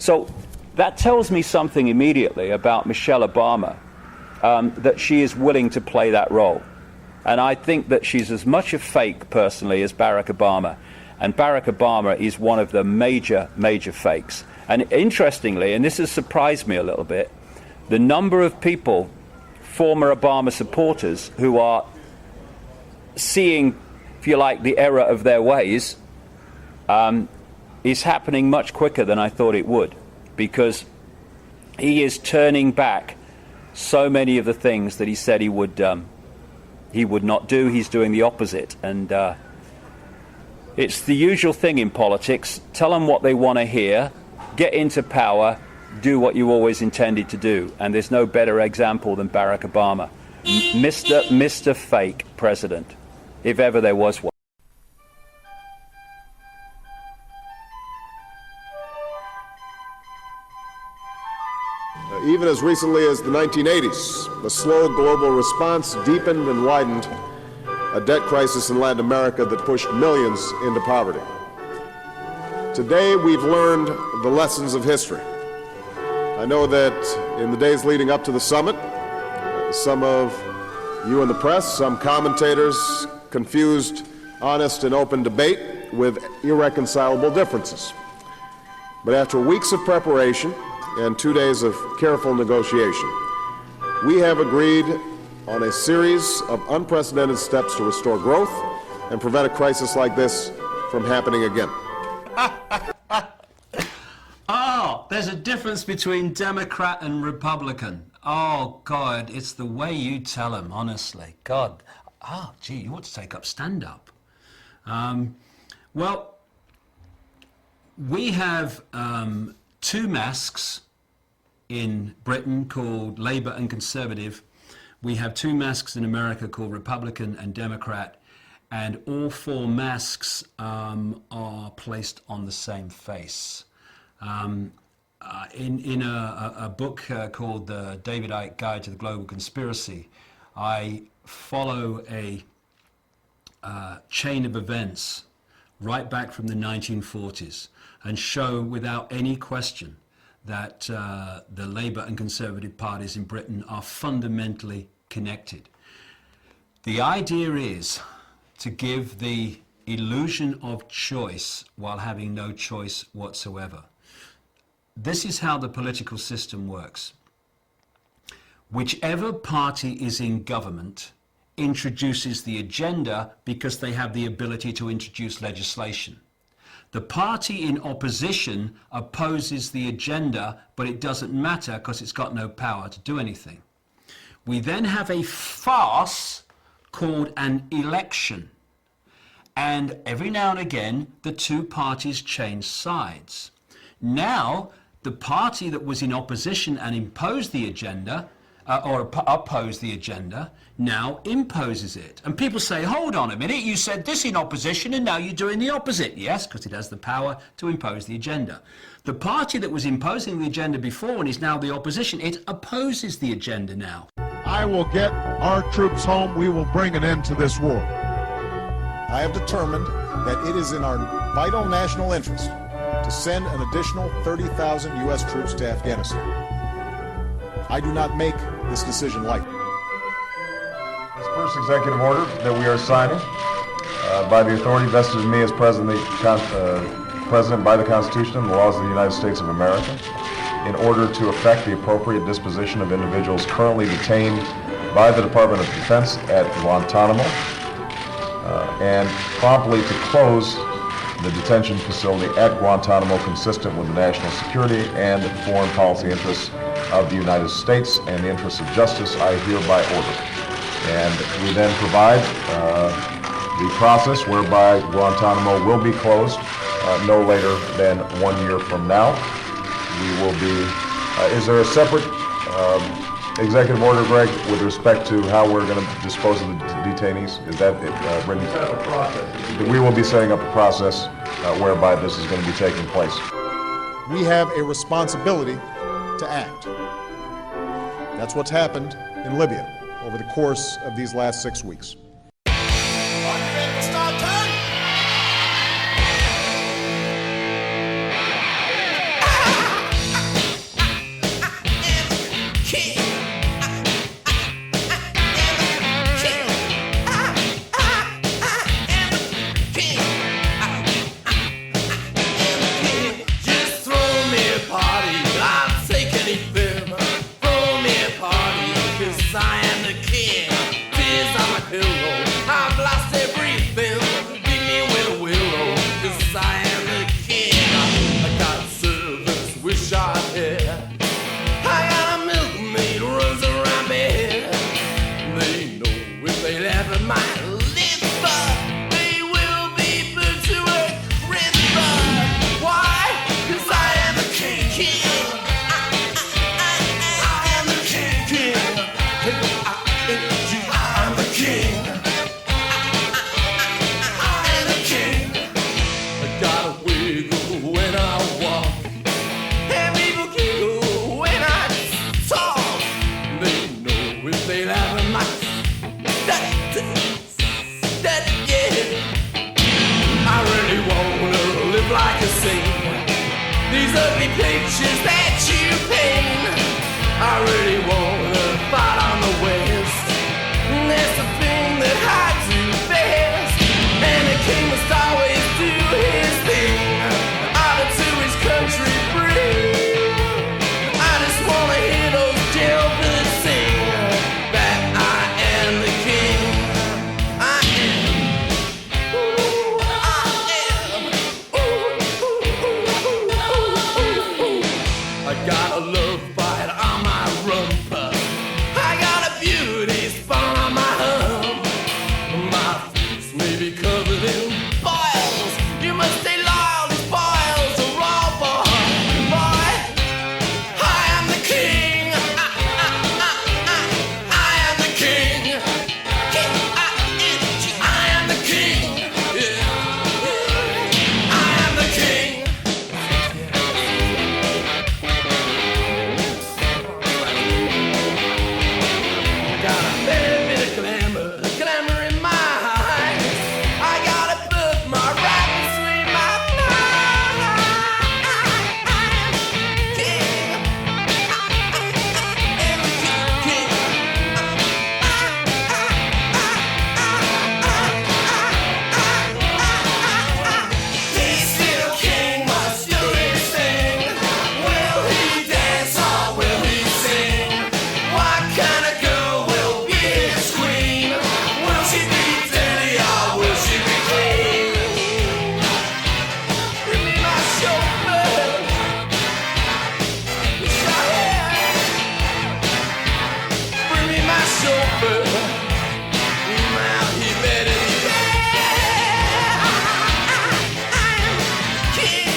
So that tells me something immediately about Michelle Obama, that she is willing to play that role. And I think that she's as much a fake, personally, as Barack Obama. And Barack Obama is one of the major, major fakes. And interestingly, and this has surprised me a little bit, the number of people, former Obama supporters, who are seeing, if you like, the error of their ways, is happening much quicker than I thought it would, because he is turning back so many of the things that he said he would not do. He's doing the opposite. And it's the usual thing in politics. Tell them what they want to hear, get into power, do what you always intended to do. And there's no better example than Barack Obama. Mr. Fake President, if ever there was one. Even as recently as the 1980s, the slow global response deepened and widened a debt crisis in Latin America that pushed millions into poverty. Today, we've learned the lessons of history. I know that in the days leading up to the summit, some of you in the press, some commentators confused honest and open debate with irreconcilable differences. But after weeks of preparation and 2 days of careful negotiation, we have agreed on a series of unprecedented steps to restore growth and prevent a crisis like this from happening again. Oh, there's a difference between Democrat and Republican. Oh, God, it's the way you tell them, honestly. God, gee, you ought to take up stand-up. Well, we have two masks in Britain called Labour and Conservative. We have two masks in America called Republican and Democrat, and all four masks are placed on the same face. In a book called The David Icke Guide to the Global Conspiracy, I follow a chain of events right back from the 1940s and show without any question that the Labour and Conservative parties in Britain are fundamentally connected. The idea is to give the illusion of choice while having no choice whatsoever. This is how the political system works. Whichever party is in government introduces the agenda because they have the ability to introduce legislation. The party in opposition opposes the agenda, but it doesn't matter because it's got no power to do anything. We then have a farce called an election. And every now and again, the two parties change sides. Now, the party that was in opposition and imposed the agenda, or opposed the agenda, now imposes it. And people say, hold on a minute, you said this in opposition and now you're doing the opposite. Yes, because it has the power to impose the agenda. The party that was imposing the agenda before and is now the opposition, it opposes the agenda now. I will get our troops home. We will bring an end to this war. I have determined that it is in our vital national interest to send an additional 30,000 U.S. troops to Afghanistan. I do not make this decision lightly. This first executive order that we are signing by the authority vested in me as President by the Constitution and the laws of the United States of America, in order to effect the appropriate disposition of individuals currently detained by the Department of Defense at Guantanamo, and promptly to close the detention facility at Guantanamo consistent with the national security and foreign policy interests of the United States and the interests of justice, I hereby order. And we then provide the process whereby Guantanamo will be closed no later than 1 year from now. We will be, is there a separate executive order, Greg, with respect to how we're going to dispose of the detainees? Is that written? We will be setting up a process whereby this is going to be taking place. We have a responsibility to act. That's what's happened in Libya over the course of these last 6 weeks. these ugly pictures that you paint. I really wanna fight on the West. That's the thing that I do best. And the king must always do his thing. Honor to his country bring. I just wanna hear those jailbirds sing that I am the king. I am. Ooh, I am. Ooh, ooh, ooh, ooh, ooh, ooh. I got a love fight on my rumpa. I got a beauty spawn on my hump. My face may be covered in boils. You must stay loyal, these boils are raw, boy. I am the king. I am the king. K-I-N-G. I am the king. Yeah. I am the king. Got a fair bit of glamour in my eyes. I got a birthmark right between my thighs. King. King. This little king must do his thing. Will he dance or will he sing? What kind of girl will be his queen? Will she be dirty or will she be clean? Bring me my chauffeur. Wish I had. Bring me my chauffeur. Now he better be there. I am king.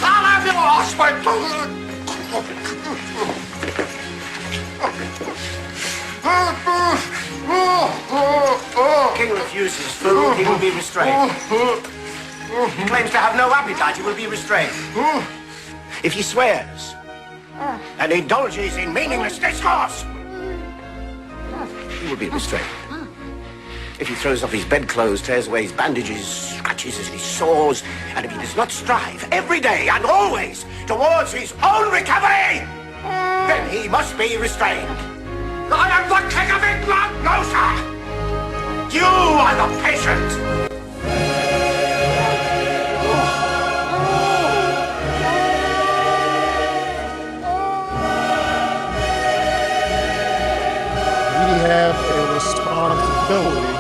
I'll have you lost, my King refuses food, he will be restrained. He claims to have no appetite, he will be restrained. If he swears and indulges in meaningless discourse, he will be restrained. If he throws off his bedclothes, tears away his bandages, scratches his sores, and if he does not strive every day and always towards his own recovery, then he must be restrained. I am the King of England, no sir! You are the patient! We have a responsibility